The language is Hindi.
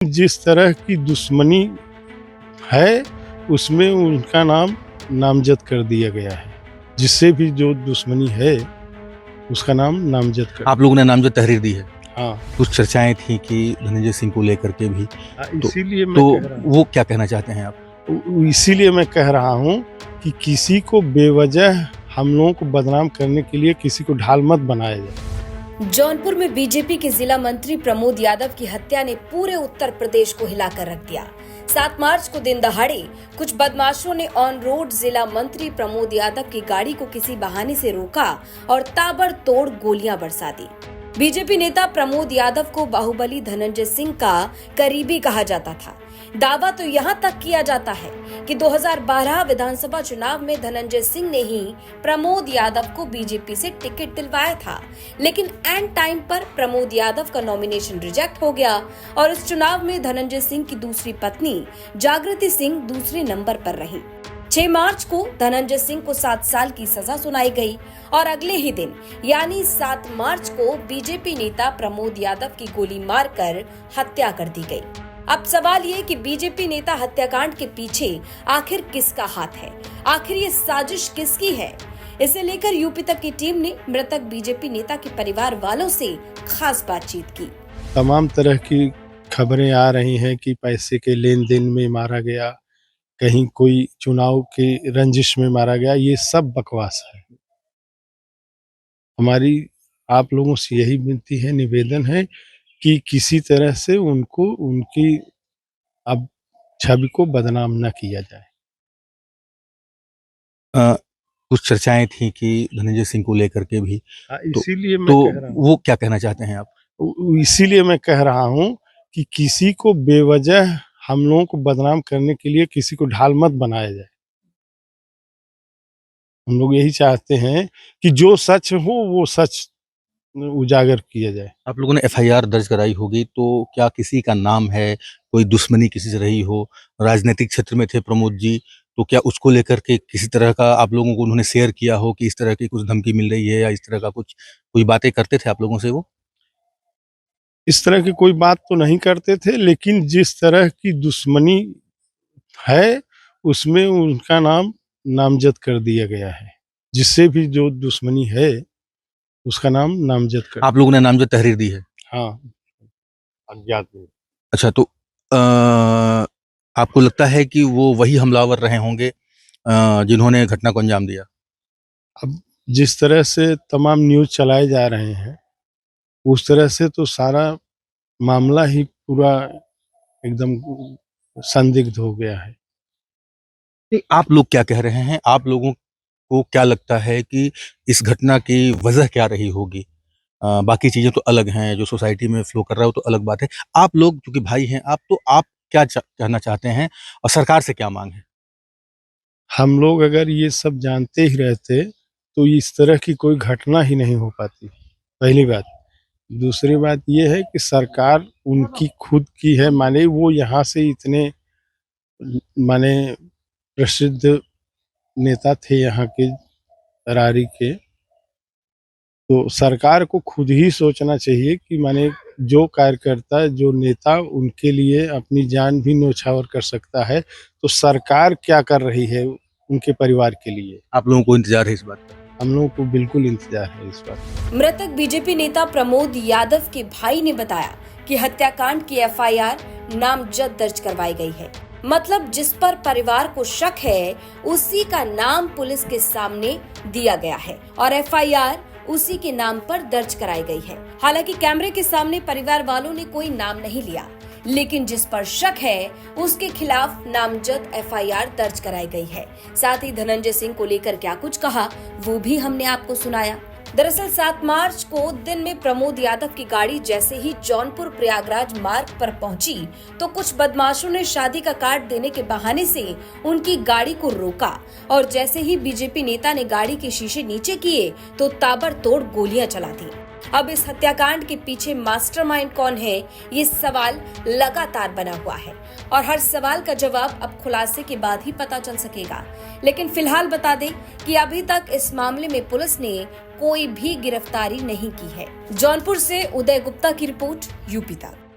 जिस तरह की दुश्मनी है, उसमें उनका नाम नामज़द कर दिया गया है। जिससे भी जो दुश्मनी है, उसका नाम नामज़द कर आप लोगों ने नामज़द तहरीर दी है। हाँ, कुछ चर्चाएँ थी कि धनंजय सिंह को लेकर के भी, तो इसीलिए मैं तो कह रहा हूँ वो क्या कहना चाहते हैं आप? इसीलिए मैं कह रहा हूँ कि किसी को बेवजह हम लोगों को बदनाम करने के लिए किसी को ढाल मत बनाया जाए। जौनपुर में बीजेपी के जिला मंत्री प्रमोद यादव की हत्या ने पूरे उत्तर प्रदेश को हिलाकर रख दिया। 7 मार्च को दिन दहाड़े कुछ बदमाशों ने ऑन रोड जिला मंत्री प्रमोद यादव की गाड़ी को किसी बहाने से रोका और ताबड़तोड़ गोलियां बरसा दी। बीजेपी नेता प्रमोद यादव को बाहुबली धनंजय सिंह का करीबी कहा जाता था। दावा तो यहाँ तक किया जाता है कि 2012 विधानसभा चुनाव में धनंजय सिंह ने ही प्रमोद यादव को बीजेपी से टिकट दिलवाया था, लेकिन एंड टाइम पर प्रमोद यादव का नॉमिनेशन रिजेक्ट हो गया और इस चुनाव में धनंजय सिंह की दूसरी पत्नी जागृति सिंह दूसरे नंबर पर रही। 6 मार्च को धनंजय सिंह को 7 साल की सजा सुनाई गई और अगले ही दिन यानी 7 मार्च को बीजेपी नेता प्रमोद यादव की गोली मारकर हत्या कर दी गई। अब सवाल ये कि बीजेपी नेता हत्याकांड के पीछे आखिर किसका हाथ है, आखिर ये साजिश किसकी है? इसे लेकर यूपी तक की टीम ने मृतक बीजेपी नेता के परिवार वालों से खास बातचीत की। तमाम तरह की खबरें आ रही हैं कि पैसे के लेन देन में मारा गया, कहीं कोई चुनाव की रंजिश में मारा गया, ये सब बकवास है। हमारी आप लोगों से यही विनती है, निवेदन है कि किसी तरह से उनको उनकी अब छवि को बदनाम न किया जाए। अ, कुछ चर्चाएँ थी कि धनंजय सिंह को लेकर के भी, तो इसीलिए मैं तो कह रहा हूँ वो क्या कहना चाहते हैं आप? इसीलिए मैं कह रहा हूँ कि किसी को बेवजह हम लोगों को बदनाम करने के लिए किसी को ढाल मत बनाया जाए। हम लोग यही चाहते हैं कि जो सच हो वो सच उजागर किया जाए। आप लोगों ने एफआईआर दर्ज कराई होगी, तो क्या किसी का नाम है, कोई दुश्मनी किसी से रही हो? राजनीतिक क्षेत्र में थे प्रमोद जी, तो क्या उसको लेकर के किसी तरह का आप लोगों को उन्होंने शेयर किया हो कि इस तरह की कुछ धमकी मिल रही है या इस तरह का कुछ कोई बातें करते थे आप लोगों से वो? इस तरह की कोई बात तो नहीं करते थे, लेकिन जिस तरह की दुश्मनी है, उसमें उनका नाम नामज़द कर दिया गया है। जिससे भी जो दुश्मनी है, उसका नाम नामज़द कर आप लोगों ने नामज़द तहरीर दी है। हाँ, अज्ञात में। अच्छा, तो आपको लगता है कि वो वही हमलावर रहे होंगे जिन्होंने घटना को अंजाम दिया? अब जिस तरह से तमाम न्यूज़ चलाए जा रहे हैं, उस तरह से तो सारा मामला ही पूरा एकदम संदिग्ध हो गया है। नहीं, आप लोग क्या कह रहे हैं? आप लोगों को क्या लगता है कि इस घटना की वजह क्या रही होगी? बाकी चीज़ें तो अलग हैं, जो सोसाइटी में फ्लो कर रहा है वो तो अलग बात है। आप लोग चूँकि भाई हैं आप, तो आप क्या कहना चाहते हैं और सरकार से क्या माँग है? हम लोग अगर ये सब जानते ही रहते, तो इस तरह की कोई घटना ही नहीं हो पाती, पहली बात। दूसरी बात ये है कि सरकार उनकी खुद की है, माने वो यहाँ से इतने माने प्रसिद्ध नेता थे यहाँ के, रारी के, तो सरकार को खुद ही सोचना चाहिए कि माने जो कार्यकर्ता, जो नेता उनके लिए अपनी जान भी न्यौछावर कर सकता है, तो सरकार क्या कर रही है उनके परिवार के लिए? आप लोगों को इंतज़ार है इस बात का? हम लोगों को बिल्कुल इंतजार है इस बात। मृतक बीजेपी नेता प्रमोद यादव के भाई ने बताया कि हत्याकांड की एफआईआर नामजद दर्ज करवाई गई है। मतलब जिस पर परिवार को शक है, उसी का नाम पुलिस के सामने दिया गया है और एफआईआर उसी के नाम पर दर्ज कराई गई है। हालांकि कैमरे के सामने परिवार वालों ने कोई नाम नहीं लिया, लेकिन जिस पर शक है उसके खिलाफ नामजद एफआईआर दर्ज कराई गई है। साथ ही धनंजय सिंह को लेकर क्या कुछ कहा वो भी हमने आपको सुनाया। दरअसल 7 मार्च को दिन में प्रमोद यादव की गाड़ी जैसे ही जौनपुर प्रयागराज मार्ग पर पहुंची, तो कुछ बदमाशों ने शादी का कार्ड देने के बहाने से उनकी गाड़ी को रोका और जैसे ही बीजेपी नेता ने गाड़ी के शीशे नीचे किए तो ताबड़तोड़ गोलियां चला दी। अब इस हत्याकांड के पीछे मास्टरमाइंड कौन है, ये सवाल लगातार बना हुआ है और हर सवाल का जवाब अब खुलासे के बाद ही पता चल सकेगा। लेकिन फिलहाल बता दें कि अभी तक इस मामले में पुलिस ने कोई भी गिरफ्तारी नहीं की है। जौनपुर से उदय गुप्ता की रिपोर्ट, यूपी तक।